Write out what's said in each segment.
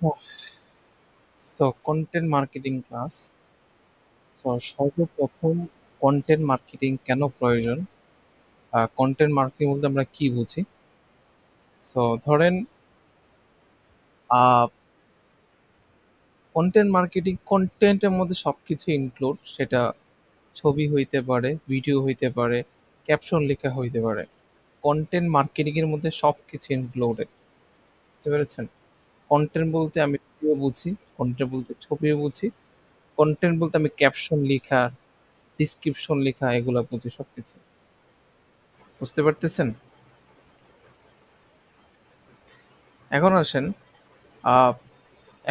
Oh, so content marketing class. So সর্বপ্রথম content marketing কেন প্রয়োজন? কন্টেন্ট মার্কেটিং বলতে আমরা কি বুঝি? সো ধরেন কন্টেন্ট মার্কেটিং কন্টেন্টের মধ্যে সবকিছু ইনক্লুড, সেটা ছবি হইতে পারে, ভিডিও হইতে পারে, ক্যাপশন লেখা হইতে পারে। কন্টেন্ট মার্কেটিং এর মধ্যে সবকিছু ইনক্লুডেড। বুঝতে পেরেছেন? কন্টেন্ট বলতে আমি ভিডিও বুঝি, কন্টেন্ট বলতে ছবিও বুঝি, কন্টেন্ট বলতে আমি ক্যাপশন লেখা, ডিসক্রিপশন লেখা এগুলা বুঝি সবকিছু। বুঝতে পারতেছেন? এখন আসেন, আহ,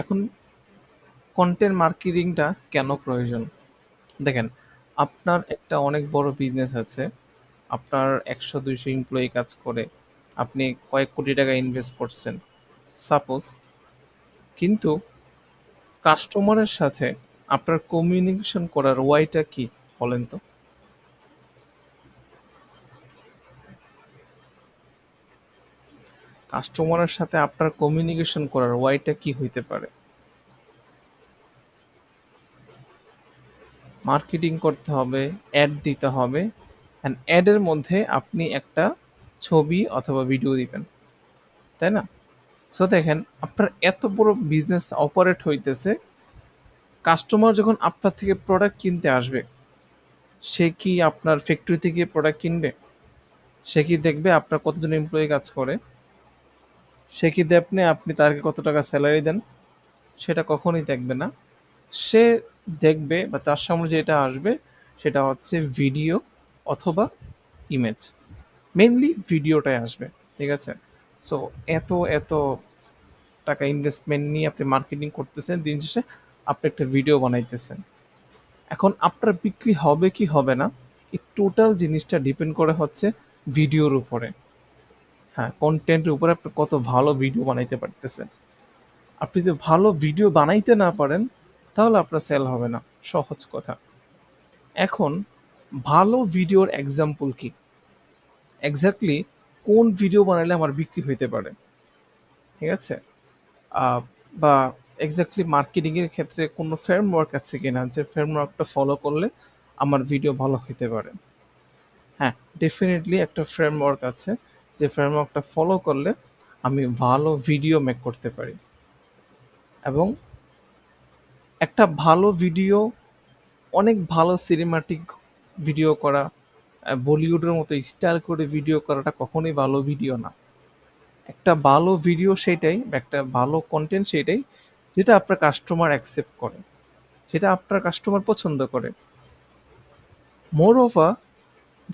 এখন কন্টেন্ট মার্কেটিংটা কেন প্রয়োজন? দেখেন, আপনার একটা অনেক বড় বিজনেস আছে, আপনার 100-200 এমপ্লয়ি কাজ করে, আপনি কয়েক কোটি টাকা ইনভেস্ট করছেন সাপোজ, কিন্তু কাস্টমারের সাথে আপনার কমিউনিকেশন করার ওয়াইটা কি বলেন তো? কাস্টমারের সাথে আপনার কমিউনিকেশন করার ওয়াইটা কি হইতে পারে? মার্কেটিং করতে হবে, অ্যাড দিতে হবে, অ্যান্ড অ্যাডের মধ্যে আপনি একটা ছবি অথবা ভিডিও দিবেন, তাই না? সো দেখেন, আপনার এত বড় বিজনেস অপারেট হইতেছে, কাস্টমার যখন আপনার থেকে প্রোডাক্ট কিনতে আসবে, সে কি আপনার ফ্যাক্টরি থেকে প্রোডাক্ট কিনবে? সে কি দেখবে আপনার কতজন এমপ্লয়ি কাজ করে? সে কি দেখবে আপনি তাকে কত টাকা স্যালারি দেন? সেটা কখনোই দেখবে না। সে দেখবে বা তার সামনে যেটা আসবে সেটা হচ্ছে ভিডিও অথবা ইমেজ। মেনলি ভিডিওটাই আসবে। ঠিক আছে? সো এত এত টাকা ইনভেস্টমেন্ট নিয়ে আপনি মার্কেটিং করতেছেন, দিন শেষে আপনি একটা ভিডিও বানাইতেছেন। এখন আপনার বিক্রি হবে কি হবে না, এই টোটাল জিনিসটা ডিপেন্ড করে হচ্ছে ভিডিওর উপরে। হ্যাঁ, কন্টেন্টের উপরে আপনি কত ভালো ভিডিও বানাইতে পারতেছেন। আপনি যদি ভালো ভিডিও বানাইতে না পারেন, তাহলে আপনার সেল হবে না। সহজ কথা। এখন ভালো ভিডিওর এক্সাম্পল কি? এক্স্যাক্টলি কোন ভিডিও বানাইলে আমার বিক্রি হইতে পারে? ঠিক আছে? আহ, বা এক্স্যাক্টলি মার্কেটিংয়ের ক্ষেত্রে কোনো ফ্রেমওয়ার্ক আছে কিনা, যে ফ্রেমওয়ার্কটা ফলো করলে আমার ভিডিও ভালো হতে পারে? হ্যাঁ, ডেফিনেটলি একটা ফ্রেমওয়ার্ক আছে, যে ফ্রেমওয়ার্কটা ফলো করলে আমি ভালো ভিডিও মেক করতে পারি। এবং একটা ভালো ভিডিও, অনেক ভালো সিনেমাটিক ভিডিও করা, বলিউডের মতো স্টাইল করে ভিডিও করাটা কখনোই ভালো ভিডিও না। একটা ভালো ভিডিও সেটাই, বা একটা ভালো কন্টেন্ট সেটাই, যেটা আপনার কাস্টমার অ্যাকসেপ্ট করে, যেটা আপনার কাস্টমার পছন্দ করে, মোর ওভার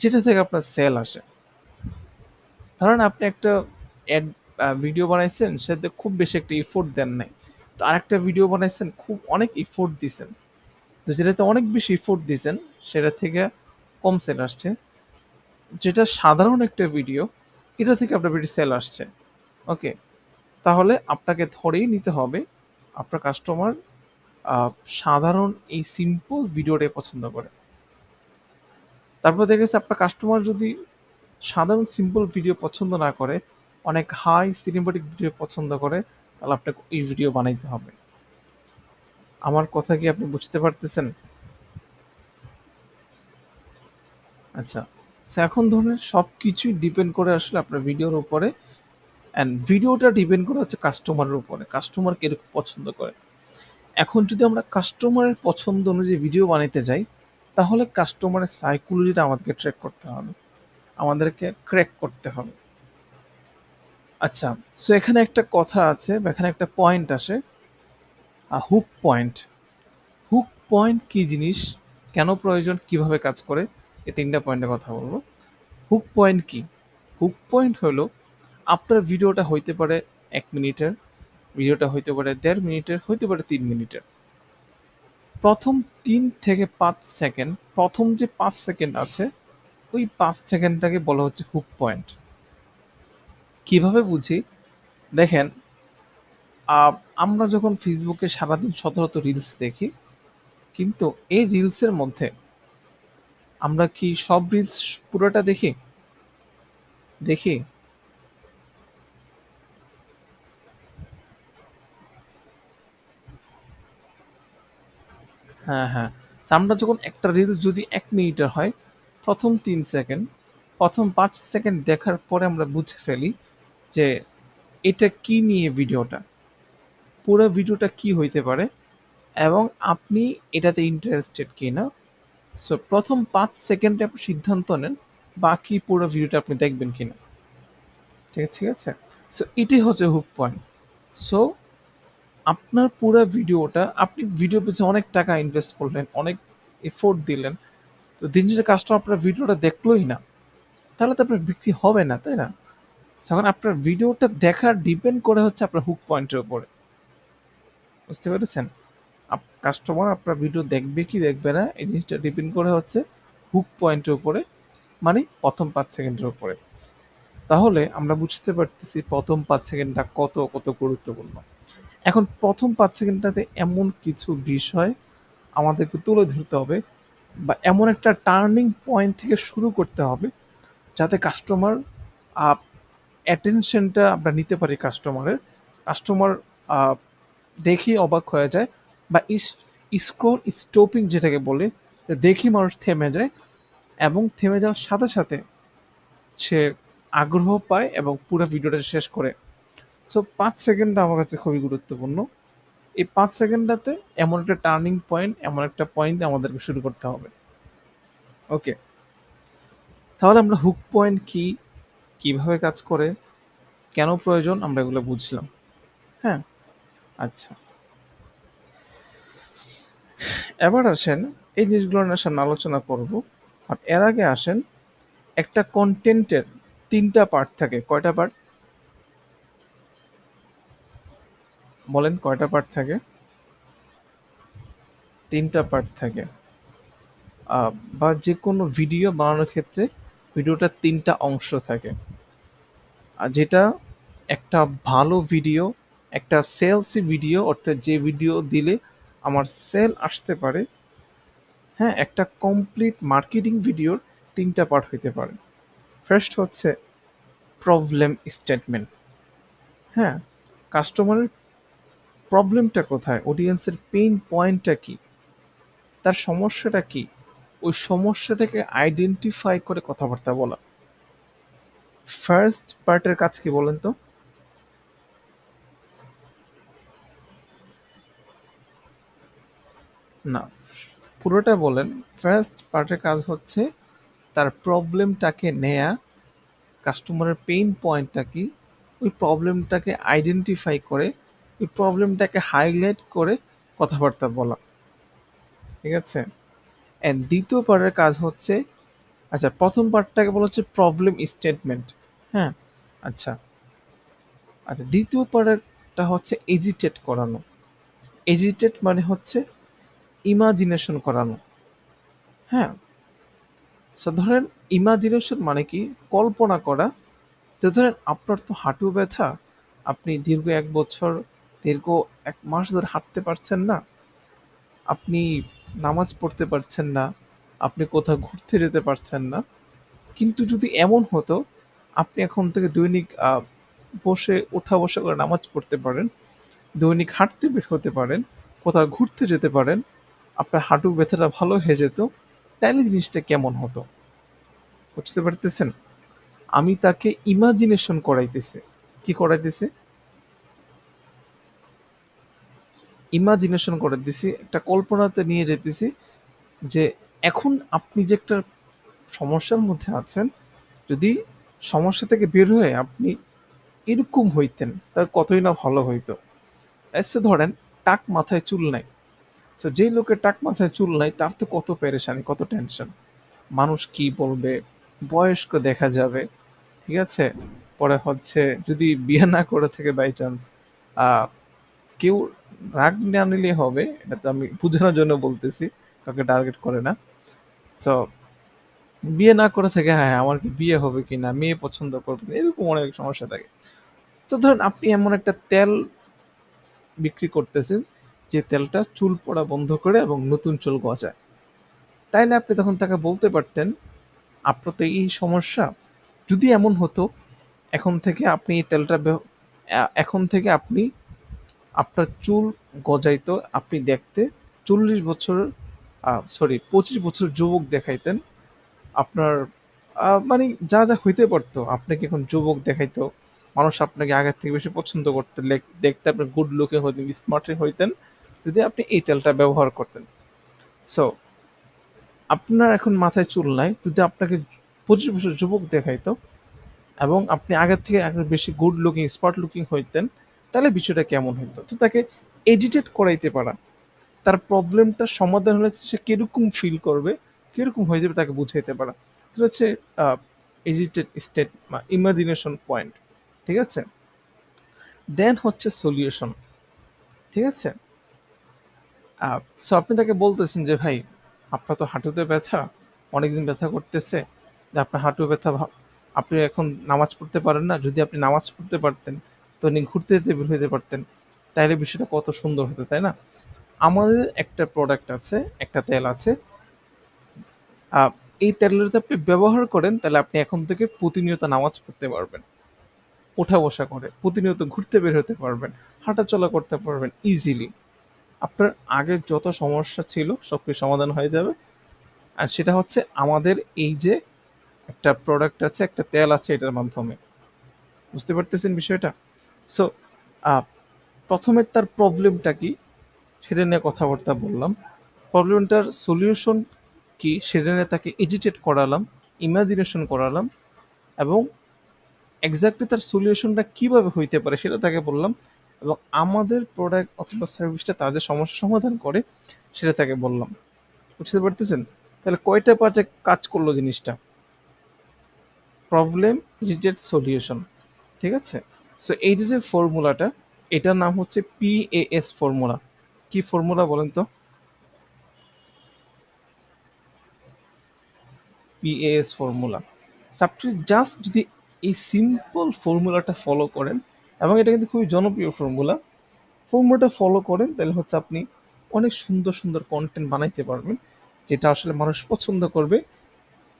যেটা থেকে আপনার সেল আসে। ধরেন আপনি একটা অ্যাড ভিডিও বানাইছেন, সেটাতে খুব বেশি একটা ইফোর্ট দেন নাই, তো আরেকটা ভিডিও বানাইছেন খুব অনেক ইফোর্ট দিছেন, তো যেটাতে অনেক বেশি ইফোর্ট দিছেন সেটা থেকে কম সেল আসছে। যেটা সাধারণ একটা ভিডিও, এটা থেকে আপনার বেশি সেল আসছে। ওকে, তাহলে আপনাকে ধরেই নিতে হবে আপনার কাস্টমার সাধারণ এই সিম্পল ভিডিওটাই পছন্দ করে। তারপর দেখেছে আপনার কাস্টমার যদি সাধারণ সিম্পল ভিডিও পছন্দ না করে, অনেক হাই সিনেমাটিক ভিডিও পছন্দ করে, তাহলে আপনাকে এই ভিডিও বানাইতে হবে। আমার কথা কি আপনি বুঝতে পারতেছেন? আচ্ছা, সো এখন ধরুন সব কিছুই ডিপেন্ড করে আসলে আপনার ভিডিওর উপরে, অ্যান্ড ভিডিওটা ডিপেন্ড করে হচ্ছে কাস্টমারের উপরে, কাস্টমার কিরকম পছন্দ করে। এখন যদি আমরা কাস্টমারের পছন্দ অনুযায়ী ভিডিও বানাইতে যাই, তাহলে কাস্টমারের সাইকোলজিটা আমাদেরকে ট্র্যাক করতে হবে, আমাদেরকে ক্র্যাক করতে হবে। আচ্ছা, সো এখানে একটা কথা আছে বা এখানে একটা পয়েন্ট আসে, হুক পয়েন্ট। হুক পয়েন্ট কি জিনিস, কেন প্রয়োজন, কিভাবে কাজ করে, এই তিনটা পয়েন্টে কথা বলবো। হুক পয়েন্ট কি? হুক পয়েন্ট হলো, আপনার ভিডিওটা হইতে পারে 1 মিনিটের, ভিডিওটা হইতে পারে 1.5 মিনিটের, হইতে পারে 3 মিনিটের। প্রথম 3 থেকে 5 সেকেন্ড, প্রথম যে 5 সেকেন্ড আছে, ওই 5 সেকেন্ডটাকে বলা হচ্ছে হুক পয়েন্ট। কিভাবে বুঝি? দেখেন, আহ, আমরা যখন ফেসবুকে সারাদিন শত শত রিলস দেখি, কিন্তু এই রিলসের মধ্যে আমরা কি সব রিলস পুরোটা দেখি? দেখি? হ্যাঁ, হ্যাঁ। তো আমরা যখন একটা রিলস যদি ১ মিনিটের হয়, প্রথম ৩ সেকেন্ড, প্রথম ৫ সেকেন্ড দেখার পরে আমরা বুঝে ফেলি যে এটা কি নিয়ে ভিডিওটা, পুরো ভিডিওটা কি হইতে পারে এবং আপনি এটাতে ইন্টারেস্টেড কিনা। সো প্রথম ৫ সেকেন্ডে আপনি সিদ্ধান্ত নেন বাকি পুরো ভিডিওটা আপনি দেখবেন কিনা। ঠিক আছে? সো এটাই হচ্ছে হুক পয়েন্ট। সো আপনার পুরো ভিডিওটা আপনি ভিডিওর পিছনে অনেক টাকা ইনভেস্ট করলেন, অনেক এফোর্ট দিলেন। তো দিন শেষে কাস্টমার আপনার ভিডিওটা দেখলোই না, তাহলে তো আপনার বিক্রি হবে না, তাই না? যখন আপনার ভিডিওটা দেখার ডিপেন্ড করে হচ্ছে আপনার হুক পয়েন্টের উপরে। বুঝতে পেরেছেন? কাস্টমার আপনার ভিডিও দেখবে কি দেখবে না এই জিনিসটা ডিপেন্ড করে হচ্ছে হুক পয়েন্টের উপরে, মানে প্রথম ৫ সেকেন্ডের উপরে। তাহলে আমরা বুঝতে পারতেছি প্রথম ৫ সেকেন্ডটা কত গুরুত্বপূর্ণ। এখন প্রথম ৫ সেকেন্ডটাতে এমন কিছু বিষয় আমাদেরকে তুলে ধরতে হবে বা এমন একটা টার্নিং পয়েন্ট থেকে শুরু করতে হবে যাতে কাস্টমার অ্যাটেনশনটা আমরা নিতে পারি কাস্টমারের। কাস্টমার দেখেই অবাক হয়ে যায় বা স্ক্রল স্টপিং যেটাকে বলে, যে দেখেই মানুষ থেমে যায় এবং থেমে যাওয়ার সাথে সাথে সে আগ্রহ পায় এবং পুরো ভিডিওটা শেষ করে। সো ৫ সেকেন্ডটা আমার কাছে খুবই গুরুত্বপূর্ণ। এই ৫ সেকেন্ডটাতে এমন একটা টার্নিং পয়েন্ট, এমন একটা পয়েন্ট আমাদেরকে শুরু করতে হবে। ওকে, তাহলে আমরা হুক পয়েন্ট কি, কিভাবে কাজ করে, কেন প্রয়োজন, আমরা এগুলো বুঝলাম। হ্যাঁ, আচ্ছা, এবার আসেন এই জিনিসগুলো নিয়ে সামনে আলোচনা করব। আর এর আগে আসেন, একটা কন্টেন্টের ৩টা পার্ট থাকে। কয়টা পার্ট বলেন? কয়টা পার্ট থাকে? ৩টা পার্ট থাকে। বা যে কোনো ভিডিও বানানোর ক্ষেত্রে ভিডিওটার ৩টা অংশ থাকে। আর যেটা একটা ভালো ভিডিও, একটা সেলসি ভিডিও, অর্থাৎ যে ভিডিও দিলে আমার সেল আসতে পারে। হ্যাঁ, একটা কমপ্লিট মার্কেটিং ভিডিওর ৩টা পার্ট হইতে পারে। ফার্স্ট হচ্ছে প্রবলেম স্টেটমেন্ট। হ্যাঁ, কাস্টমারের প্রবলেমটা কোথায়, অডিয়েন্সের পেইন পয়েন্টটা কি, তার সমস্যাটা কি, ওই সমস্যাটাকে আইডেন্টিফাই করে কথাবার্তা বলা। ফার্স্ট পার্টের কাজ কি বলেন তো? না, পুরোটা বলেন। ফার্স্ট পার্টের কাজ হচ্ছে তার প্রবলেমটাকে নেয়া, কাস্টমারের পেইন পয়েন্টটা কি, ওই প্রবলেমটাকে আইডেন্টিফাই করে, ওই প্রবলেমটাকে হাইলাইট করে কথাবার্তা বলা। ঠিক আছে? অ্যান্ড দ্বিতীয় পার্টের কাজ হচ্ছে, আচ্ছা, প্রথম পার্টটাকে বলা হচ্ছে প্রবলেম স্টেটমেন্ট। হ্যাঁ, আচ্ছা, আচ্ছা, দ্বিতীয় পার্টটা হচ্ছে এজিটেট করানো। এজিটেট মানে হচ্ছে ইমাজিনেশন করানো। হ্যাঁ, সো ধরেন ইমাজিনেশন মানে কি, কল্পনা করা। যে ধরেন আপনার তো হাঁটু ব্যথা, আপনি দীর্ঘ ১ বছর, দীর্ঘ ১ মাস ধরে হাঁটতে পারছেন না, আপনি নামাজ পড়তে পারছেন না, আপনি কোথাও ঘুরতে যেতে পারছেন না। কিন্তু যদি এমন হতো আপনি এখন থেকে দৈনিক বসে ওঠা বসা করে নামাজ পড়তে পারেন, দৈনিক হাঁটতে বের হতে পারেন, কোথাও ঘুরতে যেতে পারেন, আপনার হাঁটু ব্যথাটা ভালো হয়ে যেত, তাইলে জিনিসটা কেমন হতো? বুঝতে পারতেছেন? আমি তাকে ইমাজিনেশন করাইতেছি। কি করাইতেছি? ইমাজিনেশন করে দিছি, একটা কল্পনাতে নিয়ে যেতেছি যে এখন আপনি যে একটা সমস্যার মধ্যে আছেন, যদি সমস্যা থেকে বের হয়ে আপনি এরকম হইতেন তার কতই না ভালো হইতো। এসে ধরেন টাক মাথায় চুল নাই। সো যেই লোকের টাক মাথায় চুল নাই তার তো কত পেরেশানি, কত টেনশন, মানুষ কি বলবে, বয়স্ক দেখা যাবে। ঠিক আছে? পরে হচ্ছে যদি বিয়ে না করে থাকে বাই চান্স, কেউ রাগ না নিলে হবে, এটা তো আমি বোঝানোর জন্য বলতেছি, কাউকে টার্গেট করে না। সো বিয়ে না করে থাকে, হ্যাঁ হ্যাঁ, আমার কি বিয়ে হবে কিনা, মেয়ে পছন্দ করবে না, এরকম অনেক সমস্যা থাকে। তো ধরেন আপনি এমন একটা তেল বিক্রি করতেছেন যে তেলটা চুল পড়া বন্ধ করে এবং নতুন চুল গজায়। তাইলে আপনি তখন তাকে বলতে পারতেন আপনার তো এই সমস্যা, যদি এমন হতো এখন থেকে আপনি এই তেলটা এখন থেকে আপনি আপনার চুল গজাইতো, আপনি দেখতে 40 বছর, সরি 25 বছর যুবক দেখাইতেন, আপনার মানে যা যা হইতে পারতো আপনাকে এখন যুবক দেখাইতো, মানুষ আপনাকে আগের থেকে বেশি পছন্দ করতেন, দেখতে আপনি গুড লুকিং হইতেন, স্মার্ট হইতেন, যদি আপনি এই তেলটা ব্যবহার করতেন। সো আপনার এখন মাথায় চুল নাই, যদি আপনাকে 25 বছর যুবক দেখাইতো এবং আপনি আগের থেকে আগে বেশি গুড লুকিং স্মার্ট লুকিং হইতেন, তাহলে বিষয়টা কেমন হইতো? তো তাকে এজিটেট করাইতে পারা, তার প্রবলেমটা সমাধান হলে সে কিরকম ফিল করবে, কিরকম হয়ে যাবে তাকে বুঝাইতে পারা, সেটা হচ্ছে এজিটেড স্টেট বা ইমাজিনেশন পয়েন্ট। ঠিক আছে? দেন হচ্ছে সলিউশন। ঠিক আছে? সো আপনি তাকে বলতেছেন যে ভাই, আপনার তো হাঁটুতে ব্যথা, অনেকদিন ব্যথা করতেছে, যে আপনার হাঁটু ব্যথা, আপনি এখন নামাজ পড়তে পারেন না, যদি আপনি নামাজ পড়তে পারতেন তো উনি ঘুরতে যেতে বের হতে পারতেন, তাইলে বিষয়টা কত সুন্দর হতো, তাই না? আমাদের একটা প্রোডাক্ট আছে, একটা তেল আছে, আহ, এই তেলটা যদি আপনি ব্যবহার করেন তাহলে আপনি এখন থেকে প্রতিনিয়ত নামাজ পড়তে পারবেন, ওঠা বসা করে প্রতিনিয়ত ঘুরতে বের হতে পারবেন, হাঁটা চলা করতে পারবেন ইজিলি। আপনার আগের যত সমস্যা ছিল সব কিছু সমাধান হয়ে যাবে। আর সেটা হচ্ছে আমাদের এই যে একটা প্রোডাক্ট আছে, একটা তেল আছে, এটার মাধ্যমে। বুঝতে পারতেছেন বিষয়টা? সো প্রথমে তার প্রবলেমটা কি সেটা নিয়ে কথাবার্তা বললাম, প্রবলেমটার সলিউশন কি সেটা নিয়ে তাকে এজিটেট করালাম, ইমাজিনেশন করালাম, এবং এক্স্যাক্টলি তার সলিউশনটা কিভাবে হইতে পারে সেটা তাকে বললাম, এবং আমাদের প্রোডাক্ট অথবা সার্ভিসটা তাদের সমস্যা সমাধান করে সেটা তাকে বললাম। বুঝতে পারতেছেন? তাহলে কয়টা পার্টে কাজ করলো জিনিসটা? Problem, agitated, solution. ঠিক আছে? সো এই যে ফর্মুলাটা, এটার নাম হচ্ছে PAS ফর্মুলা। কি ফর্মুলা বলেন তো? PAS formula. আপনি জাস্ট যদি এই সিম্পল ফর্মুলাটা ফলো করেন, এবং এটা কিন্তু খুবই জনপ্রিয় ফর্মুলা, ফর্মুলাটা ফলো করেন, তাহলে হচ্ছে আপনি অনেক সুন্দর সুন্দর কন্টেন্ট বানাইতে পারবেন, যেটা আসলে মানুষ পছন্দ করবে।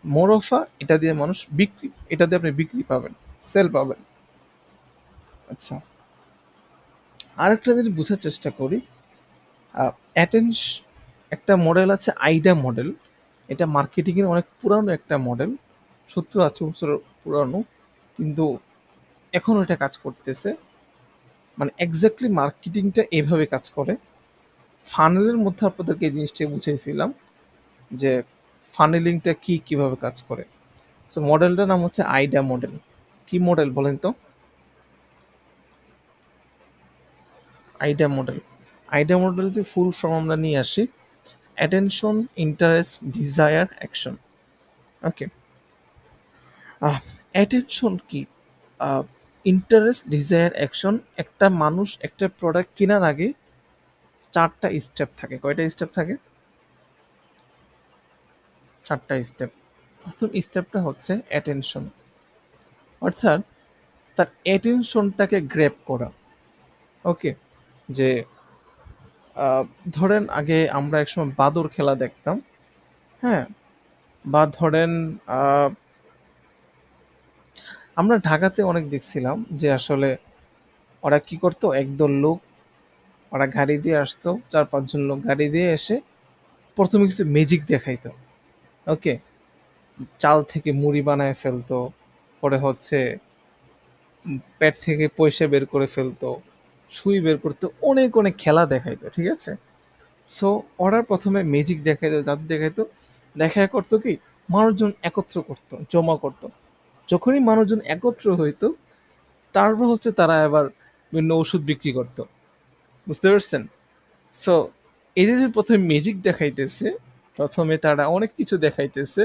মোরফা এটা দিয়ে মানুষ বিক্রি, এটা দিয়ে আপনি বিক্রি পাবেন, সেল পাবেন। আচ্ছা, আরেকটা যদি বোঝার চেষ্টা করি, অ্যাটেন্স একটা মডেল আছে, আইডা মডেল। এটা মার্কেটিংয়ের অনেক পুরানো একটা মডেল, 70-80 বছর পুরানো, কিন্তু এখনও এটা কাজ করতেছে। মানে এক্স্যাক্টলি মার্কেটিংটা এভাবে কাজ করে। ফানেলের মধ্যে আপনাদেরকে এই জিনিসটা বুঝাইছিলাম যে ফানেলিংটা কি, কিভাবে কাজ করে। তো মডেলটার নাম হচ্ছে আইডা মডেল। কি মডেল বলেন তো? আইডা মডেল। আইডা মডেল যে ফুল ফর্ম আমরা নিয়ে আসি, অ্যাটেনশন, ইন্টারেস্ট, ডিজায়ার, অ্যাকশন। ওকে, অ্যাটেনশন কি, ইন্টারেস্ট, ডিজায়ার, অ্যাকশন। একটা মানুষ একটা প্রোডাক্ট কেনার আগে 4টা স্টেপ থাকে। কয়টা স্টেপ থাকে? 4টা স্টেপ। প্রথম স্টেপটা হচ্ছে অ্যাটেনশন, অর্থাৎ তার অ্যাটেনশনটাকে গ্র্যাব করা। ওকে, যে আহ, ধরেন আগে আমরা একসময় বাদর খেলা দেখতাম, হ্যাঁ, বা ধরেন আহ, আমরা ঢাকাতে অনেক দেখছিলাম যে আসলে ওরা কি করতো, একদল লোক ওরা গাড়ি দিয়ে আসতো, 4-5 জন লোক গাড়ি দিয়ে এসে প্রথমে কিছু ম্যাজিক দেখাইতো। ওকে, চাল থেকে মুড়ি বানায় ফেলতো, পরে হচ্ছে পেট থেকে পয়সা বের করে ফেলতো, সুই বের করতো, অনেক অনেক খেলা দেখাইতো। ঠিক আছে? সো ওরা প্রথমে ম্যাজিক দেখাইতো, জাদু দেখাইতো, দেখা করতো কি, মানুষজন একত্র করতো, জমা করতো। যখনই মানুষজন একত্র হইতো, তারপর হচ্ছে তারা এবার বিভিন্ন ওষুধ বিক্রি করতো। বুঝতে পারছেন? সো এই যে প্রথমে ম্যাজিক দেখাইতেছে, প্রথমে তারা অনেক কিছু দেখাইতেছে,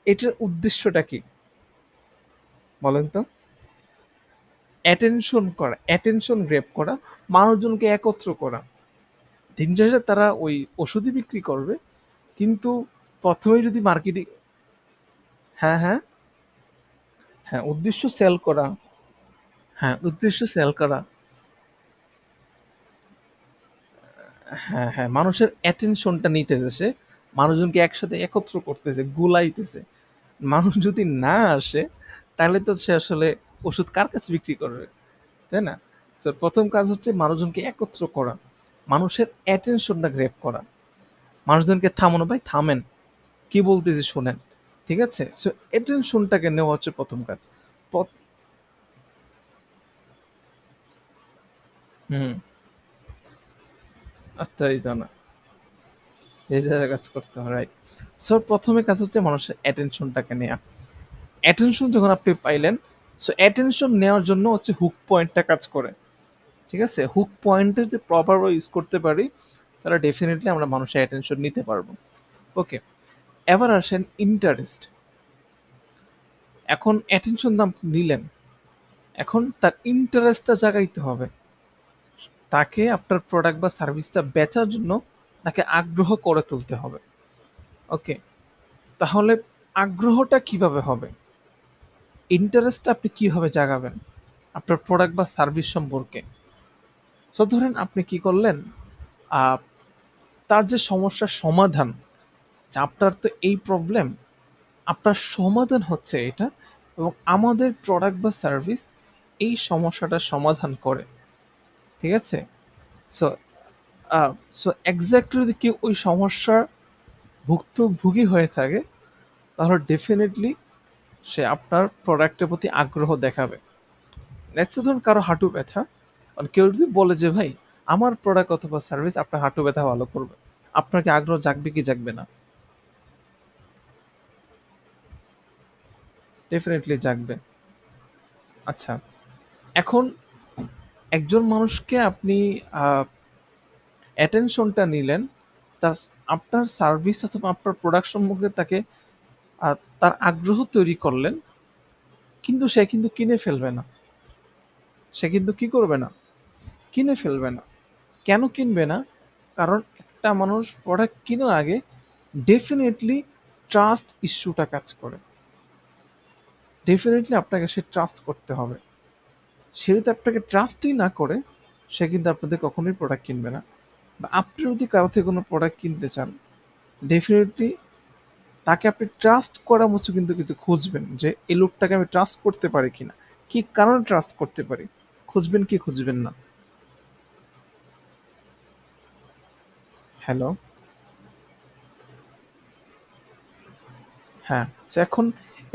এটার উদ্দেশ্যটা কি বলেন তো? অ্যাটেনশন করা, অ্যাটেনশন গ্র্যাব করা, মানুষজনকে একত্র করা। দিন শেষে তারা ওই ওষুধই বিক্রি করবে, কিন্তু প্রথমে যদি মার্কেটিং, হ্যাঁ হ্যাঁ, হ্যাঁ উদ্দেশ্য সেল করা, হ্যাঁ উদ্দেশ্য সেল করা, হ্যাঁ হ্যাঁ, মানুষের অ্যাটেনশনটা নিতেছে সে, মানুষজনকে একসাথে একত্র করতেছে, গুলাইতেছে। মানুষ যদি না আসে তাহলে তো সে আসলে ওষুধ কার কাছে বিক্রি করবে, তাই না? তো প্রথম কাজ হচ্ছে মানুষজনকে একত্র করা, মানুষের অ্যাটেনশনটা গ্র্যাব করা। মানুষজনকে থামানো, ভাই থামেন, কি বলতেছি শোনেন। ঠিক আছে, সো অ্যাটেনশনটাকে নেওয়া হচ্ছে প্রথম কাজ। প- হুম। আত্মারিত না, এই জায়গায় কাজ করতে হয়, রাইট। সো প্রথমে কাজ হচ্ছে মানুষের অ্যাটেনশনটাকে নেওয়া। অ্যাটেনশন যখন আপনি পাইলেন, সো অ্যাটেনশন নেওয়ার জন্য হচ্ছে হুক পয়েন্টটা কাজ করে। ঠিক আছে, হুক পয়েন্টে যদি প্রপারভাবে ইউজ করতে পারি, তাহলে ডেফিনেটলি আমরা মানুষের অ্যাটেনশন নিতে পারবো। ওকে, এবার আসেন ইন্টারেস্ট। এখন অ্যাটেনশন দাম নিলেন, এখন তার ইন্টারেস্টটা জাগাইতে হবে। তাকে আপনার প্রোডাক্ট বা সার্ভিসটা বেচার জন্য তাকে আগ্রহ করে তুলতে হবে। ওকে, তাহলে আগ্রহটা কিভাবে হবে, ইন্টারেস্টটা আপনি কিভাবে জাগাবেন আপনার প্রোডাক্ট বা সার্ভিস সম্পর্কে? সো ধরেন আপনি কি করলেন, আহ, তার যে সমস্যার সমাধান, যে আপনার তো এই প্রবলেম, আপনার সমাধান হচ্ছে এটা, এবং আমাদের প্রোডাক্ট বা সার্ভিস এই সমস্যাটার সমাধান করে। ঠিক আছে, সো সো এক্স্যাক্টলি যদি কেউ ওই সমস্যার ভুক্তভোগী হয়ে থাকে, তাহলে ডেফিনেটলি সে আপনার প্রোডাক্টের প্রতি আগ্রহ দেখাবে। নেক্সট ধরুন কারো হাঁটু ব্যথা, আর কেউ যদি বলে যে ভাই আমার প্রোডাক্ট অথবা সার্ভিস আপনার হাঁটু ব্যথা ভালো করবে, আপনার কি আগ্রহ জাগবে কি জাগবে না? ডেফিনেটলি জাগবে। আচ্ছা, এখন একজন মানুষকে আপনি অ্যাটেনশনটা নিলেন, তার আপনার সার্ভিস অথবা আপনার প্রোডাক্ট সম্পর্কে তাকে তার আগ্রহ তৈরি করলেন, কিন্তু সে কিন্তু কিনে ফেলবে না। সে কিন্তু কি করবে না, কিনে ফেলবে না। কেন কিনবে না? কারণ একটা মানুষ প্রোডাক্ট কেনার আগে ডেফিনেটলি ট্রাস্ট ইস্যুটা কাজ করে। ডেফিনেটলি আপনাকে সে ট্রাস্ট করতে হবে। সে যদি আপনাকে ট্রাস্টই না করে, সে কিন্তু আপনাদের কখনোই প্রোডাক্ট কিনবে না। বা আপনি যদি কারো থেকে কোনো প্রোডাক্ট কিনতে চান, ডেফিনেটলি তাকে আপনি ট্রাস্ট করার মতো কিন্তু কিন্তু খুঁজবেন, যে এই লোকটাকে আমি ট্রাস্ট করতে পারি কিনা, কি কারণে ট্রাস্ট করতে পারি, খুঁজবেন কি খুঁজবেন না? হ্যালো। হ্যাঁ, সো এখন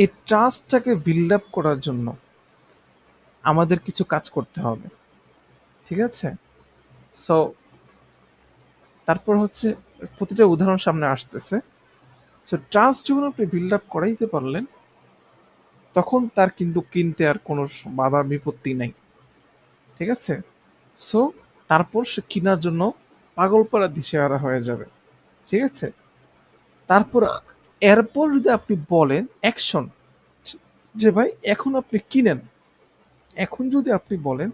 এই ট্রাস্টটাকে বিল্ড আপ করার জন্য আমাদের কিছু কাজ করতে হবে। ঠিক আছে, সো তারপর হচ্ছে প্রতিটা উদাহরণ সামনে আসতেছে। সো ট্রাস্ট যখন আপনি বিল্ড আপ করাইতে পারলেন, তখন তার কিন্তু কিনতে আর কোনো বাধা বিপত্তি নাই। ঠিক আছে, সো তারপর সে কেনার জন্য পাগলপাড়া দিশেহারা হয়ে যাবে। ঠিক আছে, তারপর এরপর যদি আপনি বলেন অ্যাকশন, যে ভাই এখন আপনি কিনেন, এখন যদি আপনি বলেন,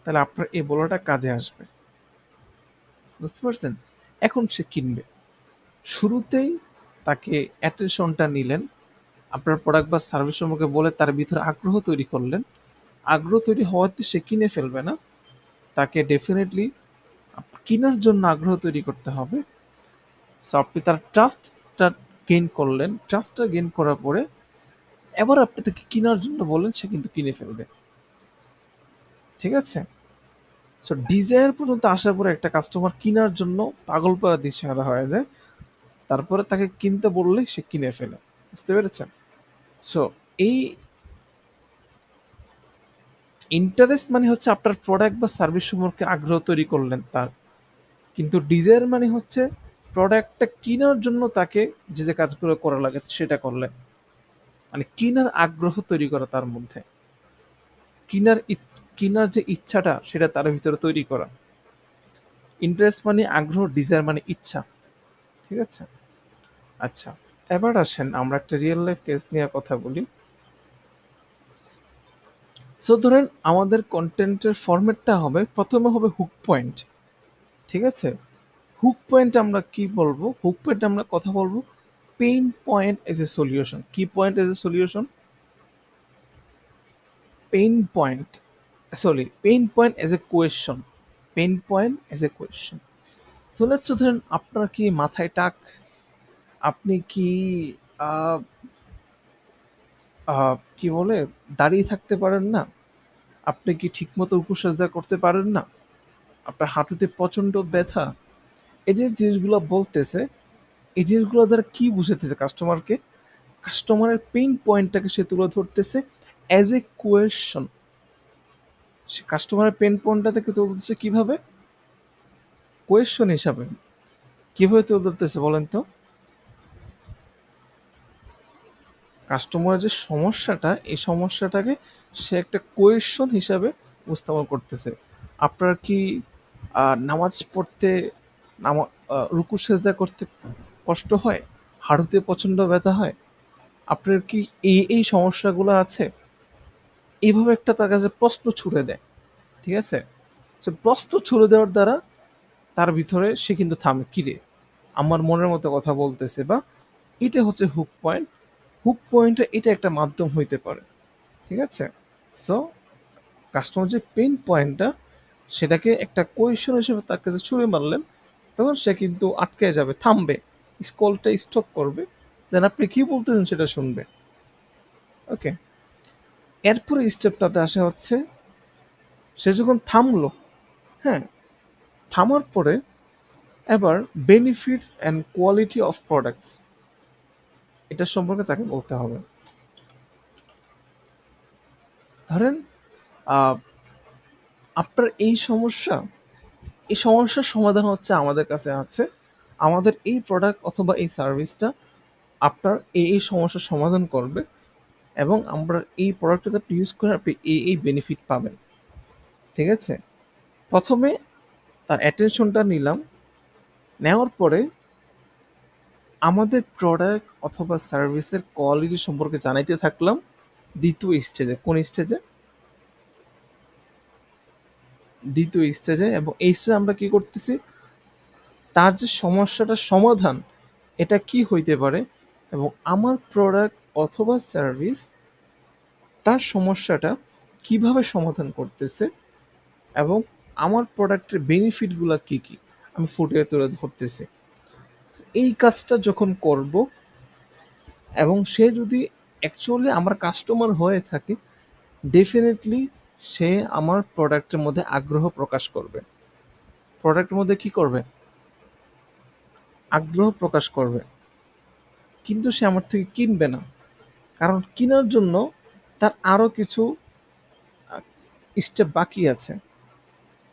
তাহলে আপনার এই বলাটা কাজে আসবে। বুঝতে পারছেন? এখন সে কিনবে। শুরুতেই তাকে অ্যাটেনশনটা নিলেন, আপনার প্রোডাক্ট বা সার্ভিস সম্পর্কে বলে তার ভিতরে আগ্রহ তৈরি করলেন। আগ্রহ তৈরি হওয়াতে সে কিনে ফেলবে না, তাকে ডেফিনেটলি কেনার জন্য আগ্রহ তৈরি করতে হবে। সো আপনি তার ট্রাস্টটা গেইন করলেন, ট্রাস্টটা গেইন করার পরে এবার আপনি তাকে কেনার জন্য বলেন, সে কিন্তু কিনে ফেলবে। ঠিক আছে, সো ডিজায়ার পর্যন্ত আসার পরে একটা কাস্টমার কেনার জন্য পাগল পাড়া দিশেহারা হয়ে যায়, তারপরে তাকে কিনতে বললে সে কিনে ফেলে। বুঝতে পেরেছেন? সো এই ইন্টারেস্ট মানে হচ্ছে আপনার প্রোডাক্ট বা সার্ভিস সম্পর্কে আগ্রহ তৈরি করলেন তার, কিন্তু ডিজায়ার মানে হচ্ছে প্রোডাক্টটা কেনার জন্য তাকে যে যে কাজগুলো করা লাগে সেটা করলেন। মানে কেনার আগ্রহ তৈরি করা তার মধ্যে, কেনার যে ইচ্ছাটা সেটা তার ভিতরে তৈরি করা। ইন্টারেস্ট মানে আগ্রহ, ডিজায়ার মানে ইচ্ছা। ঠিক আছে, আচ্ছা, এবার আসেন আমরা একটা রিয়েল লাইফ কেস নিয়ে কথা বলি। সো ধরেন আমাদের কন্টেন্টের ফরম্যাটটা হবে, প্রথমে হবে হুক পয়েন্ট। ঠিক আছে, হুক পয়েন্ট আমরা কি বলবো, হুক পয়েন্ট আমরা কথা বলবো pain point as a solution. কি point as a solution? Pain point, sorry, pain point as a question. Pain point as a question. তো লেটস ধরেন আপনার কি মাথায় টাক, আপনি কি আহ, কি বলে দাঁড়িয়ে থাকতে পারেন না, আপনি কি ঠিকমতো উপসর্গা করতে পারেন না, আপনার হাঁটুতে প্রচন্ড ব্যথা, এই যে জিনিসগুলো বলতেছে, এই জিনিসগুলো দ্বারা কি বুঝাতেছে কাস্টমারকে? কাস্টমারের পেইন পয়েন্টটাকে সে তুলে ধরতেছে অ্যাজ এ কোয়েশন। সে কাস্টমারের পেইন পয়েন্টটা থেকে তুলে ধরতেছে কিভাবে? কোয়েশন হিসাবে। কিভাবে তুলে ধরতেছে বলেন তো? কাস্টমারের যে সমস্যাটা, এই সমস্যাটাকে সে একটা কোয়েশন হিসাবে উপস্থাপন করতেছে। আপনার কি নামাজ পড়তে, রুকু সেজদা করতে কষ্ট হয়? হাঁটুতে প্রচণ্ড ব্যথা হয়? আপনার কি এই সমস্যাগুলো আছে? এইভাবে একটা তার কাছে প্রশ্ন ছুড়ে দেয়, ঠিক আছে? সে প্রশ্ন ছুড়ে দেওয়ার দ্বারা তার ভিতরে সে কিন্তু থামে, কিরে আমার মনের মতো কথা বলতেছে, বা এটা হচ্ছে হুক পয়েন্ট। হুক পয়েন্টে এটা একটা মাধ্যম হইতে পারে, ঠিক আছে? সো কাস্টমার যে পেইন পয়েন্টটা, সেটাকে একটা কোয়েশন হিসেবে তার কাছে ছুঁড়ে মারলেন, তখন সে কিন্তু আটকে যাবে, থামবে, স্কলটা স্টপ করবে, দেন আপনি কি বলতেছেন সেটা শুনবে। ওকে, এরপরে স্টেপটাতে আসা হচ্ছে, সে যখন থামলো, হ্যাঁ, থামার পরে এবার benefits and quality of products, এটা সম্পর্কে তাকে বলতে হবে। ধরেন আহ, আপনার এই সমস্যার সমাধান হচ্ছে আমাদের কাছে আছে, আমাদের এই প্রোডাক্ট অথবা এই সার্ভিসটা আপনার এই সমস্যার সমাধান করবে, এবং আমরা এই প্রোডাক্টটা আপনি ইউজ করে আপনি এই বেনিফিট পাবেন, ঠিক আছে? প্রথমে তার অ্যাটেনশনটা নিলাম, নেওয়ার পরে আমাদের প্রোডাক্ট অথবা সার্ভিসের কোয়ালিটি সম্পর্কে জানাইতে থাকলাম। দ্বিতীয় স্টেজে, কোন স্টেজে? দ্বিতীয় স্টেজে। এবং এই স্টেজে আমরা কি করতেছি, তার যে সমস্যাটার সমাধান এটা কি হইতে পারে, এবং আমার প্রোডাক্ট অথবা সার্ভিস তার সমস্যাটা কিভাবে সমাধান করতেছে, এবং আমার প্রোডাক্টের বেনিফিটগুলো কি কি আমি ফুটিয়ে তুলে ধরতেছি। এই কাজটা যখন করব, এবং সে যদি অ্যাকচুয়ালি আমার কাস্টমার হয়ে থাকে, ডেফিনেটলি সে আমার প্রোডাক্টের মধ্যে আগ্রহ প্রকাশ করবে। প্রোডাক্টের মধ্যে কি করবে? আগ্রহ প্রকাশ করবে। কিন্তু সে আমার থেকে কিনবে না, কারণ কেনার জন্য তার আরও কিছু স্টেপ বাকি আছে,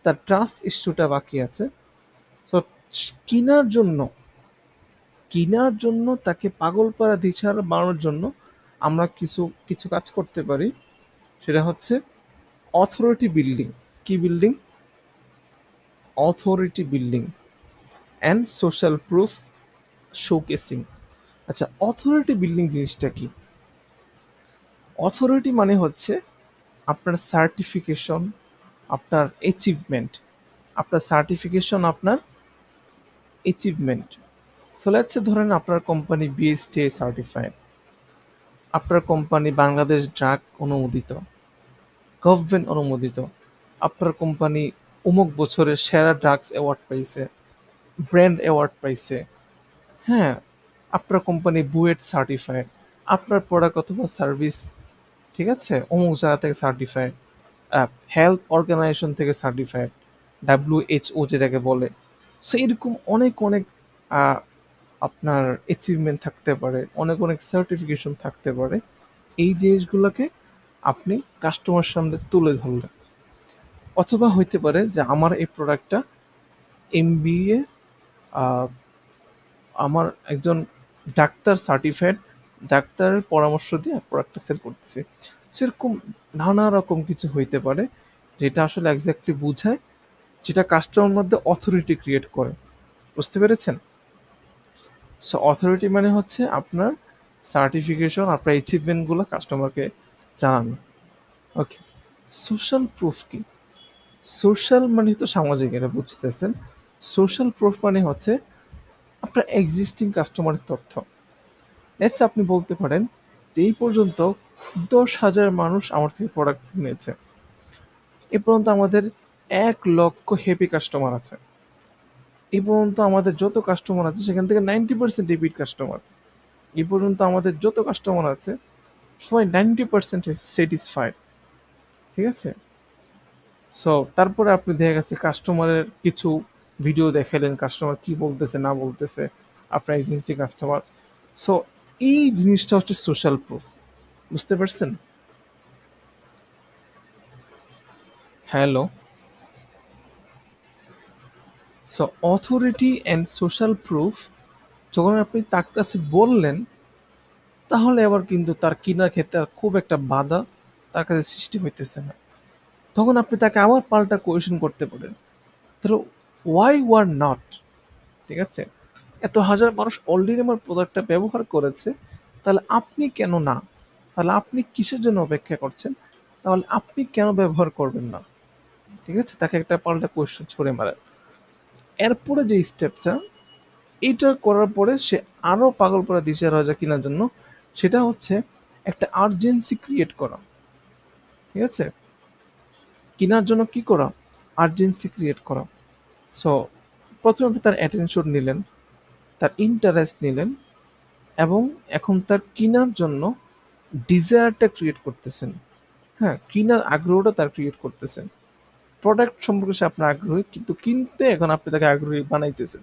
তার ট্রাস্ট ইস্যুটা বাকি আছে। তো কেনার জন্য কেনার জন্য তাকে পাগলপাড়া দিশার বানানোর জন্য আমরা কিছু কিছু কাজ করতে পারি। সেটা হচ্ছে অথরিটি বিল্ডিং। কি building? Authority building and social proof showcasing. আচ্ছা, অথরিটি বিল্ডিং জিনিসটা কি? অথরিটি মানে হচ্ছে আপনার সার্টিফিকেশন, আপনার অ্যাচিভমেন্ট, আপনার সার্টিফিকেশন, আপনার অ্যাচিভমেন্ট। সো লেটস সে ধরেন আপনার কোম্পানি বিএসটিআই সার্টিফাইড, আপনার কোম্পানি বাংলাদেশ ড্রাগ অনুমোদিত, গভর্নমেন্ট অনুমোদিত, আপনার কোম্পানি অমুক বছরের সেরা ড্রাগস অ্যাওয়ার্ড পাইছে, ব্র্যান্ড অ্যাওয়ার্ড পাইছে, হ্যাঁ, আপনার কোম্পানি বুয়েট সার্টিফাইড, আপনার প্রোডাক্ট অথবা সার্ভিস, ঠিক আছে, অমুক জায়গা থেকে সার্টিফাইড, হেলথ অর্গানাইজেশন থেকে সার্টিফাইড, WHO যেটাকে বলে। সো এরকম অনেক অনেক আহ, আপনার অ্যাচিভমেন্ট থাকতে পারে, অনেক অনেক সার্টিফিকেশন থাকতে পারে। এই জিনিসগুলোকে আপনি কাস্টমার সামনে তুলে ধরলেন। অথবা হইতে পারে যে আমার এই প্রোডাক্টটা MBA, আমার একজন ডাক্তার সার্টিফাইড, ডাক্তারের পরামর্শ দিয়ে প্রোডাক্টটা সেল করতেছি। সেরকম নানা রকম কিছু হইতে পারে, যেটা আসলে এক্স্যাক্টলি বুঝায়, যেটা কাস্টমার মধ্যে অথরিটি ক্রিয়েট করে। বুঝতে পেরেছেন? সো অথরিটি মানে হচ্ছে আপনার সার্টিফিকেশন, আপনার অ্যাচিভমেন্টগুলো কাস্টমারকে জানানো। ওকে, সোশ্যাল প্রুফ কি? সোশ্যাল মানে তো সামাজিক, এটা বুঝতেছেন। সোশ্যাল প্রুফ মানে হচ্ছে আপনার এক্সিস্টিং কাস্টমারের তথ্য। লেটস আপনি বলতে পারেন যে এই পর্যন্ত 10,000 মানুষ আমার থেকে প্রোডাক্ট কিনেছে, এ পর্যন্ত আমাদের 1 লক্ষ হ্যাপি কাস্টমার আছে, এই পর্যন্ত আমাদের যত কাস্টমার আছে সেখান থেকে 90% রিপিট কাস্টমার, এই পর্যন্ত আমাদের যত কাস্টমার আছে সবাই 90% স্যাটিসফাইড, ঠিক আছে? সো তারপরে আপনি দেখা গেছে কাস্টমারের কিছু ভিডিও দেখালেন, কাস্টমার কি বলতেছে না বলতেছে, আপনার এজেন্সি কাস্টমার। সো এই জিনিসটা হচ্ছে সোশ্যাল প্রুফ। বুঝতে পারছেন? Hello. So authority and social proof যখন আপনি তার কাছে বললেন, তাহলে আবার কিন্তু তার কিনার ক্ষেত্রে আর খুব একটা বাধা তার কাছে সৃষ্টি হইতেছে না। তখন আপনি তাকে আবার পাল্টা কোয়েশন করতে পারেন, তাহলে ওয়াই ওয়ার নট, ঠিক আছে, এত হাজার মানুষ অলরেডি আমার প্রোডাক্টটা ব্যবহার করেছে, তাহলে আপনি কেন না? তাহলে আপনি কিসের জন্য অপেক্ষা করছেন? তাহলে আপনি কেন ব্যবহার করবেন না? ঠিক আছে, তাকে একটা পাল্টা কোয়েশ্চেন ছুড়ে মারেন। এরপরে যে স্টেপটা, এইটা করার পরে সে আরো পাগল করা দিশের হয়ে যায় কেনার জন্য, সেটা হচ্ছে একটা আর্জেন্সি ক্রিয়েট করা। ঠিক আছে, কেনার জন্য কি করা? আর্জেন্সি ক্রিয়েট করা। সো প্রথমে আপনি তার অ্যাটেনশন নিলেন, তার ইন্টারেস্ট নিলেন, এবং এখন তার কেনার জন্য ডিজায়ারটা ক্রিয়েট করতেছেন। হ্যাঁ, কেনার আগ্রহটা তার ক্রিয়েট করতেছেন। প্রোডাক্ট সম্পর্কে সে আপনার আগ্রহী, কিন্তু কিনতে এখন আপনি তাকে আগ্রহী বানাইতেছেন।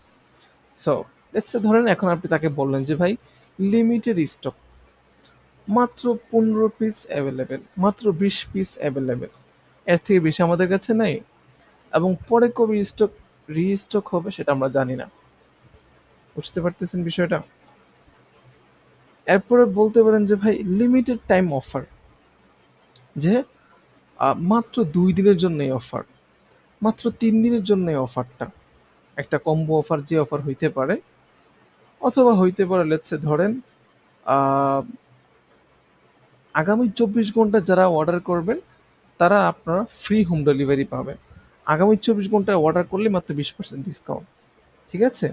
সো লেটস সে ধরেন এখন আপনি তাকে বললেন যে ভাই, লিমিটেড স্টক, মাত্র 15 পিস অ্যাভেলেবেল, মাত্র 20 পিস অ্যাভেলেবেল, এর থেকে বেশি আমাদের কাছে নাই, এবং পরে কবে স্টক রিস্টক হবে সেটা আমরা জানি না। বুঝতে পারতেছেন বিষয়টা? এরপরে বলতে পারেন যে ভাই, লিমিটেড টাইম অফার, যে মাত্র 2 দিনের জন্য এই অফার, মাত্র 3 দিনের জন্য এই অফারটা, একটা কম্বো অফার, যে অফার হইতে পারে, অথবা হইতে পারে লেটসে ধরেন আহ, আগামী 24 ঘন্টা যারা অর্ডার করবেন তারা আপনারা ফ্রি হোম ডেলিভারি পাবেন। আগামী 24 ঘন্টায় অর্ডার করলে মাত্র 20% ডিসকাউন্ট। ঠিক আছে?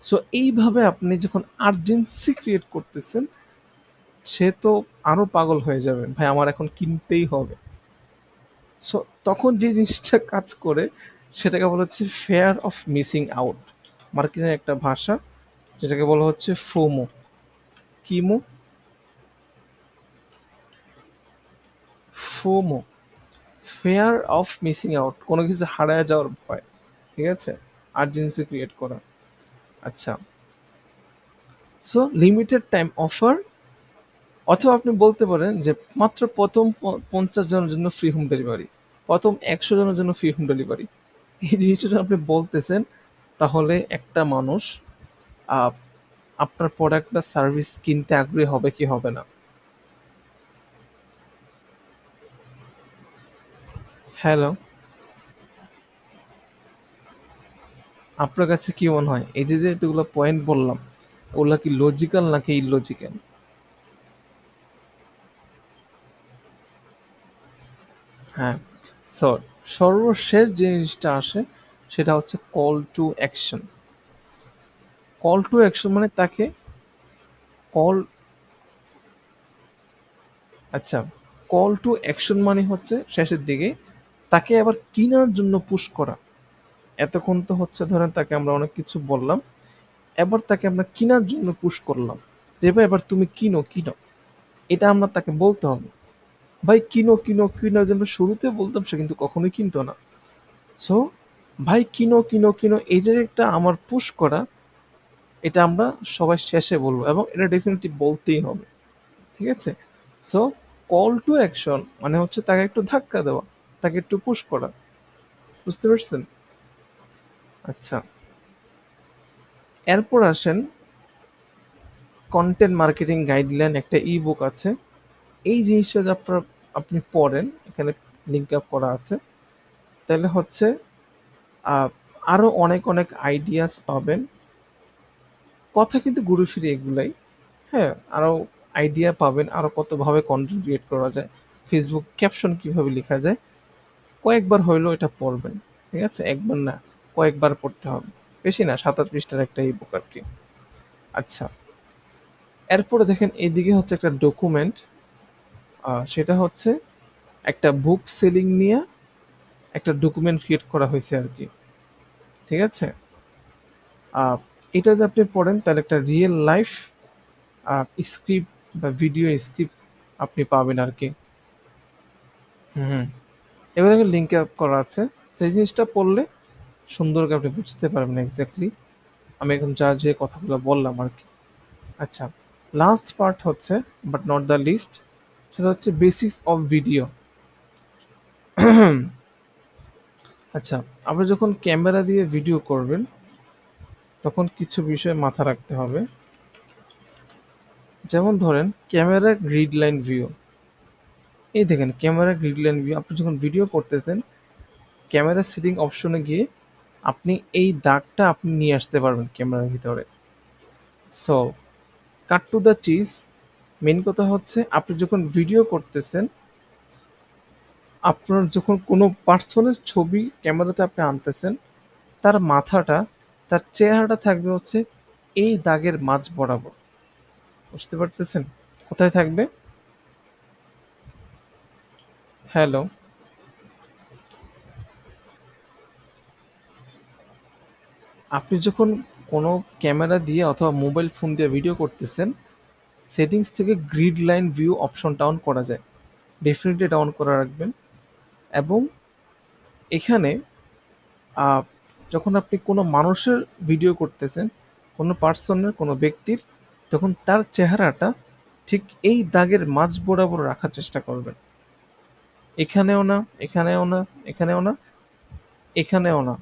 সো এইভাবে আপনি যখন আর্জেন্সি ক্রিয়েট করতেছেন, সে তো আরো পাগল হয়ে যাবে, ভাই আমার এখন কিনতেই হবে। সো তখন যে জিনিসটা কাজ করে, সেটাকে বলা হচ্ছে ফেয়ার অফ মিসিং আউট, মার্কেটিংয়ের একটা ভাষা, যেটাকে বলা হচ্ছে FOMO. কিমো? FOMO, fair of missing out, কোনো কিছু হারায় যাওয়ার ভয়। ঠিক আছে, আর্জেন্সি ক্রিয়েট করা। আচ্ছা, সো লিমিটেড টাইম অফার, অথবা আপনি বলতে পারেন যে মাত্র প্রথম 50 জনের জন্য ফ্রি হোম ডেলিভারি, প্রথম 100 জনের জন্য ফ্রি হোম ডেলিভারি। এই জিনিসটা যখন আপনি বলতেছেন, তাহলে একটা মানুষ আহ, আপনার প্রোডাক্ট বা সার্ভিস কিনতে আগ্রহী হবে কি হবে না? হ্যালো। আপনার কাছে কি মনে হয়, এই যে যে এতগুলো পয়েন্ট বললাম, ওগুলা কি লজিক্যাল নাকি ইললজিক্যাল? হ্যাঁ। সো সর্বশেষ যে জিনিসটা আসে, সেটা হচ্ছে call to action. Call to action মানে তাকে কল, আচ্ছা, কল টু অ্যাকশন মানে হচ্ছে শেষের দিকে তাকে আবার কেনার জন্য পুশ করা। এতক্ষণ তো হচ্ছে ধরেন তাকে আমরা অনেক কিছু বললাম, এবার তাকে আমরা কেনার জন্য পুশ করলাম, যে ভাই এবার তুমি কিনো কিনো, এটা আমরা তাকে বলতে হবে। ভাই কিনো কিনো কিনোর জন্য শুরুতে বলতাম, সে কিন্তু কখনোই কিনতো না। সো ভাই কিনো কিনো কিনো, এই যে একটা আমার পুশ করা, এটা আমরা সবাই শেষে বলবো, এবং এটা ডেফিনেটলি বলতেই হবে। ঠিক আছে? সো কল টু অ্যাকশন মানে হচ্ছে তাকে একটু ধাক্কা দেওয়া, তাকে একটু পুশ করা। বুঝতে পারছেন? আচ্ছা, এরপর আসেন কন্টেন্ট মার্কেটিং গাইডলাইন, একটা ই বুক আছে। এই জিনিসটা যদি আপনি পড়েন, এখানে লিঙ্ক আপ করা আছে, তাহলে হচ্ছে আহ, আরো অনেক অনেক আইডিয়াস পাবেন। কথা কিন্তু ঘুরে ফিরে এগুলাই। হ্যাঁ, আরো আইডিয়া পাবেন, আরো কতভাবে কন্টেন্ট ক্রিয়েট করা যায়, ফেসবুক ক্যাপশন কিভাবে লেখা যায়। কয়েকবার হইলেও এটা পড়বেন। ঠিক আছে, একবার না, কয়েকবার পড়তে হবে। বেশি না, 7-8 পৃষ্ঠার একটা ই বুক আর কি। আচ্ছা, এরপরে দেখেন এদিকে হচ্ছে একটা ডকুমেন্ট, সেটা হচ্ছে একটা বুক সেলিং নিয়ে একটা ডকুমেন্ট ক্রিয়েট করা হয়েছে আর কি। ঠিক আছে, আহ, এটা যদি আপনি পড়েন, তাহলে একটা রিয়েল লাইফ স্ক্রিপ্ট বা ভিডিও স্ক্রিপ্ট আপনি পাবেন আর কি। হুম, এবার লিঙ্ক আপ করা আছে, সেই জিনিসটা পড়লে সুন্দর করে আপনি বুঝতে পারবেন এক্স্যাক্টলি আমি এখন যা যে কথাগুলো বললাম আর কি। আচ্ছা, লাস্ট পার্ট হচ্ছে, বাট নট দ্য লিস্ট, সেটা হচ্ছে বেসিক্স অফ ভিডিও। আচ্ছা, আপনি যখন ক্যামেরা দিয়ে ভিডিও করবেন তখন কিছু বিষয় মাথা রাখতে হবে। যেমন ধরেন ক্যামেরা গ্রিড লাইন ভিউ। এই দেখেন ক্যামেরা গ্রিড লাইন ভিউ, আপনি যখন ভিডিও করতেছেন ক্যামেরা সেটিং অপশনে গিয়ে আপনি এই দাগটা আপনি নিয়ে আসতে পারবেন ক্যামেরার ভিতরে। So cut to the chase, main কথা হচ্ছে আপনি যখন ভিডিও করতেছেন, আপনার যখন কোনো পার্সনের ছবি ক্যামেরাতে আপনি আনতেছেন, তার মাথাটা, তার চেহারাটা থাকবে হচ্ছে এই দাগের মাঝ বরাবর। বুঝতে পারতেছেন কোথায় থাকবে? হ্যালো, আপনি যখন কোনো ক্যামেরা দিয়ে অথবা মোবাইল ফোন দিয়ে ভিডিও করতেছেন, সেটিংস থেকে গ্রিড লাইন ভিউ অপশনটা অন করা যায়, ডেফিনেটলি এটা অন করে রাখবেন। এবং এখানে আহ, যখন আপনি কোনো মানুষের ভিডিও করতেছেন, কোনো পার্সনের, কোনো ব্যক্তির, তখন তার চেহারাটা ঠিক এই দাগের মাঝ বরাবর রাখার চেষ্টা করবেন। এখানেও না, এখানেও না, এখানেও না, এখানেও না,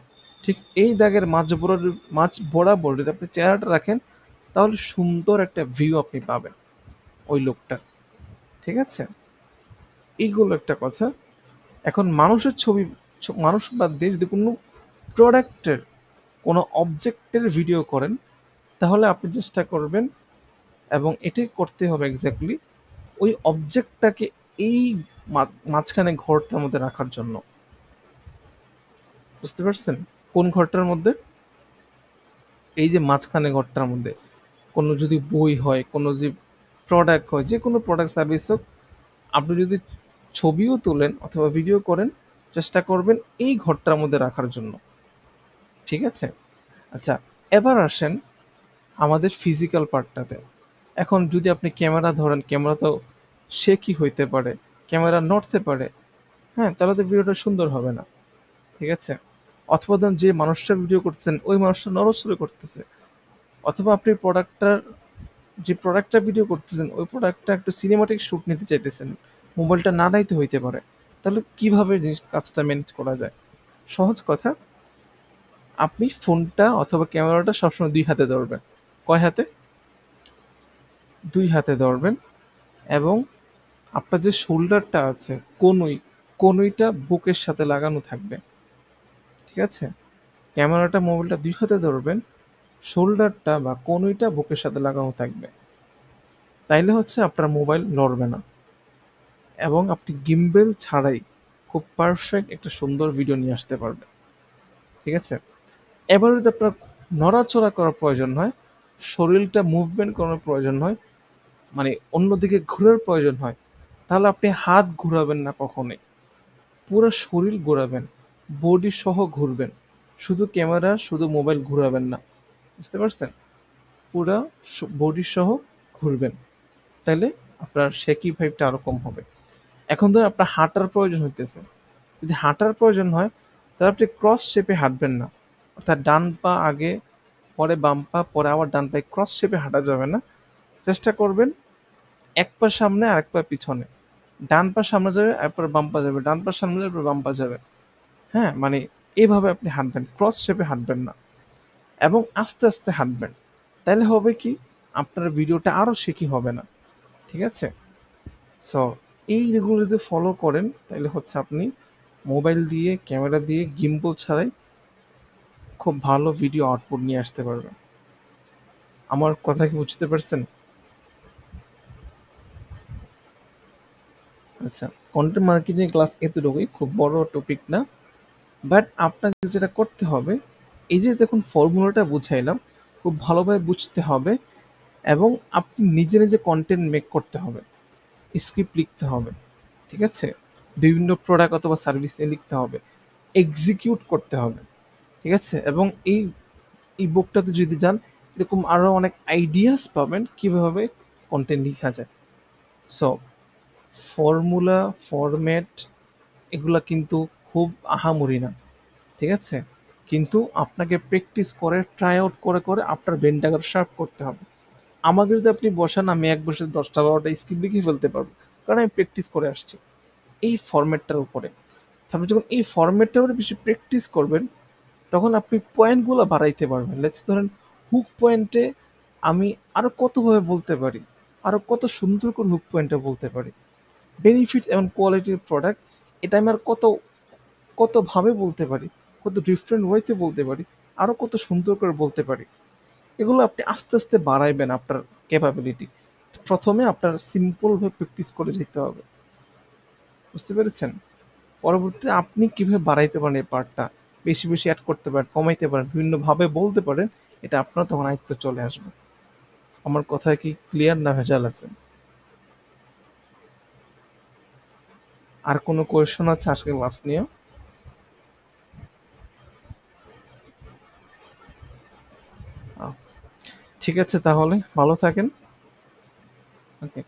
ঠিক এই দাগের মাঝ বরাবর যদি আপনি চেহারাটা রাখেন, তাহলে সুন্দর একটা ভিউ আপনি পাবেন ওই লোকটার। ঠিক আছে, এইগুলো একটা কথা। এখন মানুষের ছবি, মানুষ বাদ দিয়ে যদি কোনো প্রোডাক্টের, কোনো অবজেক্টের ভিডিও করেন, তাহলে আপনি চেষ্টা করবেন, এবং এটাই করতে হবে এক্স্যাক্টলি, ওই অবজেক্টটাকে এই মাঝখানে ঘরটার মধ্যে রাখার জন্য। বুঝতে পারছেন কোন ঘরটার মধ্যে? এই যে মাঝখানে ঘরটার মধ্যে কোনো যদি বই হয়, কোনো যে প্রোডাক্ট হয়, যে কোনো প্রোডাক্ট সার্ভিস হোক, আপনি যদি ছবিও তোলেন অথবা ভিডিও করেন, চেষ্টা করবেন এই ঘরটার মধ্যে রাখার জন্য। ঠিক আছে? আচ্ছা, এবার আসেন আমাদের ফিজিক্যাল পার্টটাতে। এখন যদি আপনি ক্যামেরা ধরেন, ক্যামেরা তো সে কি হইতে পারে, ক্যামেরা নড়তে পারে, হ্যাঁ, তাহলে তো ভিডিওটা সুন্দর হবে না। ঠিক আছে? অথবা ধরুন যে মানুষটা ভিডিও করতেছেন ওই মানুষটা নড়াচড়া করতেছে, অথবা আপনি যে প্রোডাক্টটা ভিডিও করতেছেন ওই প্রোডাক্টটা একটু সিনেমাটিক শ্যুট নিতে চাইতেছেন, মোবাইলটা না নাইতে হইতে পারে, তাহলে কিভাবে কাজটা ম্যানেজ করা যায়? সহজ কথা, আপনি ফোনটা অথবা ক্যামেরাটা সবসময় দুই হাতে ধরবেন। কয় হাতে? দুই হাতে ধরবেন। এবং আপনার যে শোল্ডারটা আছে, কনুই, কনুইটা বুকের সাথে লাগানো থাকবে। ঠিক আছে? ক্যামেরাটা, মোবাইলটা দুই হাতে ধরবেন, শোল্ডারটা বা কনুইটা বুকের সাথে লাগানো থাকবে। তাইলে হচ্ছে আপনার মোবাইল নড়বে না, এবং আপনি গিম্বেল ছাড়াই খুব পারফেক্ট একটা সুন্দর ভিডিও নিয়ে আসতে পারবেন। ঠিক আছে? এবার যদি আপনার নড়াচড়া করার প্রয়োজন হয়, শরীরটা মুভমেন্ট করানোর প্রয়োজন হয়, মানে অন্যদিকে ঘোরার প্রয়োজন হয়, তাহলে আপনি হাত ঘোরাবেন না কখনোই, পুরো শরীর ঘোরাবেন, বডি সহ ঘুরবেন। শুধু ক্যামেরা, শুধু মোবাইল ঘোরাবেন না। বুঝতে পারছেন? পুরা বডি সহ ঘুরবেন। তাইলে আপনার শেকি ভাইবটা আরো কম হবে। এখন ধরুন আপনার হাঁটার প্রয়োজন হইতেছে, যদি হাঁটার প্রয়োজন হয়, তাহলে আপনি ক্রস শেপে হাঁটবেন না, অর্থাৎ ডান পা আগে, পরে বাম পা, পরে আবার ডান পায়ে, ক্রস শেপে হাঁটা যাবে না। চেষ্টা করবেন এক পা সামনে আর এক পা পিছনে, ডান পা সামনে যাবে, একবার বাম পা যাবে, ডান পা সামনে যাবে, বাম পা যাবে। হ্যাঁ, মানে এইভাবে আপনি হাঁটবেন, ক্রস শেপে হাঁটবেন না, এবং আস্তে আস্তে হাঁটবেন। তাহলে হবে কি, আপনার ভিডিওটা আরও শেকি হবে না। ঠিক আছে? সো এইগুলো যদি ফলো করেন, তাহলে হচ্ছে আপনি মোবাইল দিয়ে, ক্যামেরা দিয়ে, গিম্বল ছাড়াই খুব ভালো ভিডিও আউটপুট নিয়ে আসতে পারবেন। আমার কথা কি বুঝতে পারছেন? আচ্ছা, কন্টেন্ট মার্কেটিং ক্লাস এতটুকুই, খুব বড় টপিক না। বাট আপনাকে যেটা করতে হবে, এই যে দেখুন ফর্মুলাটা বুঝাইলাম, খুব ভালোভাবে বুঝতে হবে, এবং আপনি নিজে নিজে কন্টেন্ট মেক করতে হবে, স্ক্রিপ্ট লিখতে হবে। ঠিক আছে? বিভিন্ন প্রোডাক্ট অথবা সার্ভিস নিয়ে লিখতে হবে, এক্সিকিউট করতে হবে। ঠিক আছে? এবং এই বুকটাতে যদি যান, এরকম আরও অনেক আইডিয়াস পাবেন কিভাবে কন্টেন্ট লেখা যায়। সো ফর্মুলা, ফরম্যাট, এগুলা কিন্তু খুব আহামরি না। ঠিক আছে? কিন্তু আপনাকে প্র্যাকটিস করে ট্রাই আউট করে করে আপনার ব্রেনটাকে শার্প করতে হবে। আমাকে যদি আপনি বসান, আমি এক বসে 10টা 12টা স্ক্রিপ্ট লিখে ফেলতে পারবো, কারণ আমি প্র্যাকটিস করে আসছি এই ফরম্যাটটার উপরে। তারপর যখন এই ফরম্যাটটার উপরে বেশি প্র্যাকটিস করবেন, তখন আপনি পয়েন্টগুলো বাড়াইতে পারবেন। লেটস ধরেন হুক পয়েন্টে আমি আরো কতভাবে বলতে পারি, আরো কত সুন্দর করে হুক পয়েন্টে বলতে পারি, বেনিফিটস এবং কোয়ালিটির প্রোডাক্ট, এটা আমি আর কত কতভাবে বলতে পারি, কত ডিফারেন্ট ওয়েতে বলতে পারি, আরো কত সুন্দর করে বলতে পারি। এগুলো আপনি আস্তে আস্তে বাড়াইবেন আপনার ক্যাপাবিলিটি। প্রথমে আপনার সিম্পলভাবে প্র্যাকটিস করে যেতে হবে, বুঝতে পেরেছেন? পরবর্তীতে আপনি কিভাবে বাড়াইতে পারেন এই পার্টটা, বেশি বেশি অ্যাড করতে পারেন, কমাইতে পারেন, বিভিন্নভাবে বলতে পারেন, এটা আপনার তখন আয়ত্ত চলে আসবে। আমার কথা কি ক্লিয়ার না ভেজাল আছে? আর কোনো কোয়েশন আছে আজকে ক্লাস নিয়ে? আহ, ঠিক আছে, তাহলে ভালো থাকেন। ওকে।